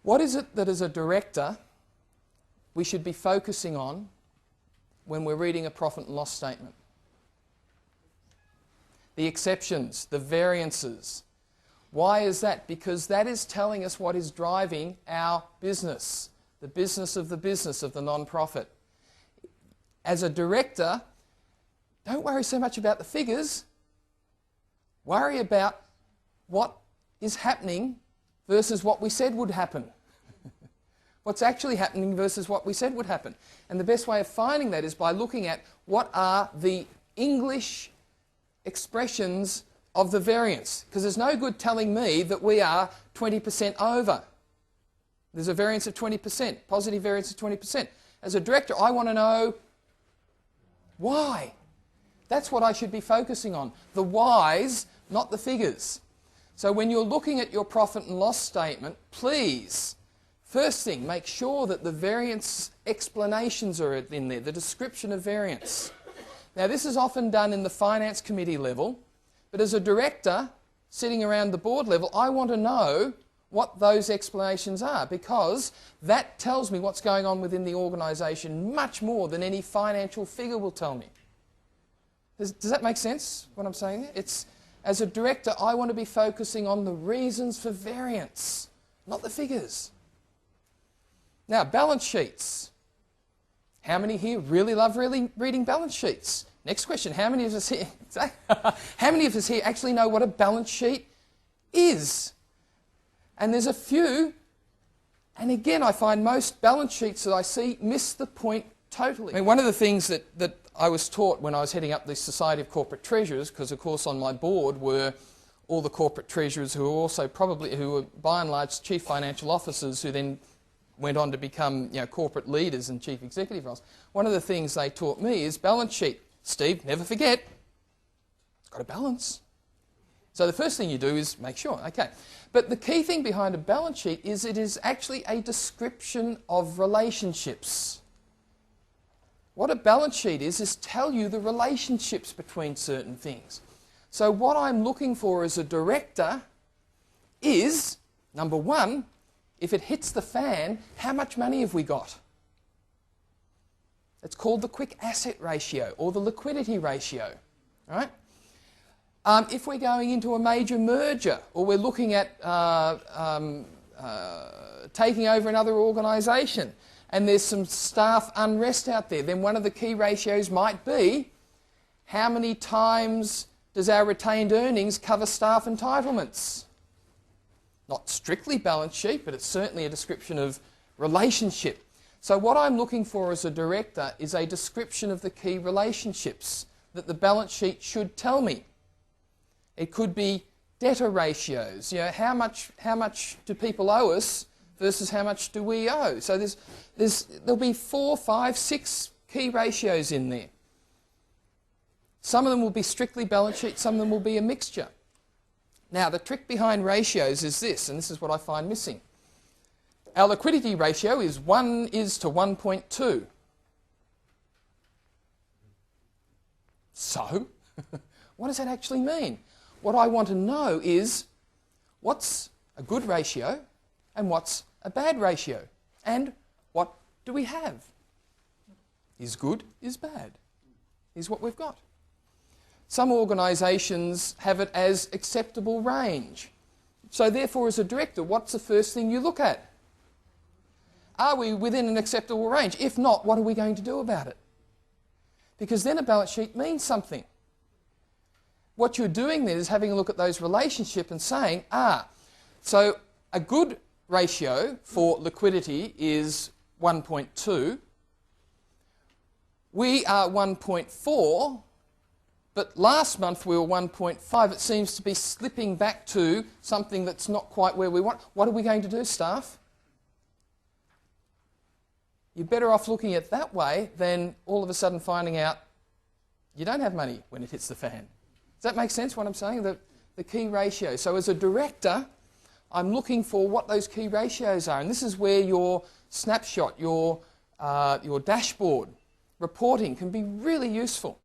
What is it that as a director we should be focusing on when we're reading a profit and loss statement? The exceptions, the variances. Why is that? Because that is telling us what is driving our business, the business of the non-profit. As a director, don't worry so much about the figures. Worry about what is happening versus what we said would happen. What's actually happening versus what we said would happen. And the best way of finding that is by looking at what are the English expressions of the variance. Because there's no good telling me that we are 20% over. There's a variance of 20%, positive variance of 20%. As a director, I want to know why. That's what I should be focusing on. The whys, not the figures. So when you're looking at your profit and loss statement, please, first thing, make sure that the variance explanations are in there, the description of variance. Now this is often done in the finance committee level, but as a director sitting around the board level, I want to know what those explanations are, because that tells me what's going on within the organisation much more than any financial figure will tell me. Does that make sense, what I'm saying there? As a director, I want to be focusing on the reasons for variance, not the figures. Now, balance sheets. How many here really love reading balance sheets? Next question, how many of us here, how many of us here actually know what a balance sheet is? And there's a few, and again, I find most balance sheets that I see miss the point totally. I mean, one of the things that I was taught when I was heading up the Society of Corporate Treasurers, because of course on my board were all the corporate treasurers who were also who were by and large chief financial officers who then went on to become corporate leaders and chief executive roles. One of the things they taught me is balance sheet. Steve, never forget, it's got a balance. So the first thing you do is make sure, okay. But the key thing behind a balance sheet is it is actually a description of relationships. What a balance sheet is tell you the relationships between certain things. So what I'm looking for as a director is, number one, if it hits the fan, how much money have we got? It's called the quick asset ratio or the liquidity ratio, right? If we're going into a major merger or we're looking at taking over another organisation and there's some staff unrest out there, then one of the key ratios might be how many times does our retained earnings cover staff entitlements? Not strictly balance sheet, but it's certainly a description of relationship. So what I'm looking for as a director is a description of the key relationships that the balance sheet should tell me. It could be debtor ratios, how much do people owe us versus how much do we owe. So there'll be 4, 5, 6 key ratios in there. Some of them will be strictly balance sheet, some of them will be a mixture. Now the trick behind ratios is this, and this is what I find missing. Our liquidity ratio is 1 is to 1.2. So, what does that actually mean? What I want to know is what's a good ratio and what's a bad ratio, and what do we have? Is good, is bad, is what we've got. Some organisations have it as acceptable range. So therefore, as a director, what's the first thing you look at? Are we within an acceptable range? If not, what are we going to do about it? Because then a balance sheet means something. What you're doing then is having a look at those relationships and saying, so a good ratio for liquidity is 1.2. We are 1.4, but last month we were 1.5. It seems to be slipping back to something that's not quite where we want. What are we going to do, staff? You're better off looking at it that way than all of a sudden finding out you don't have money when it hits the fan. Does that make sense, what I'm saying? The key ratio. So as a director, I'm looking for what those key ratios are. And this is where your snapshot, your dashboard reporting can be really useful.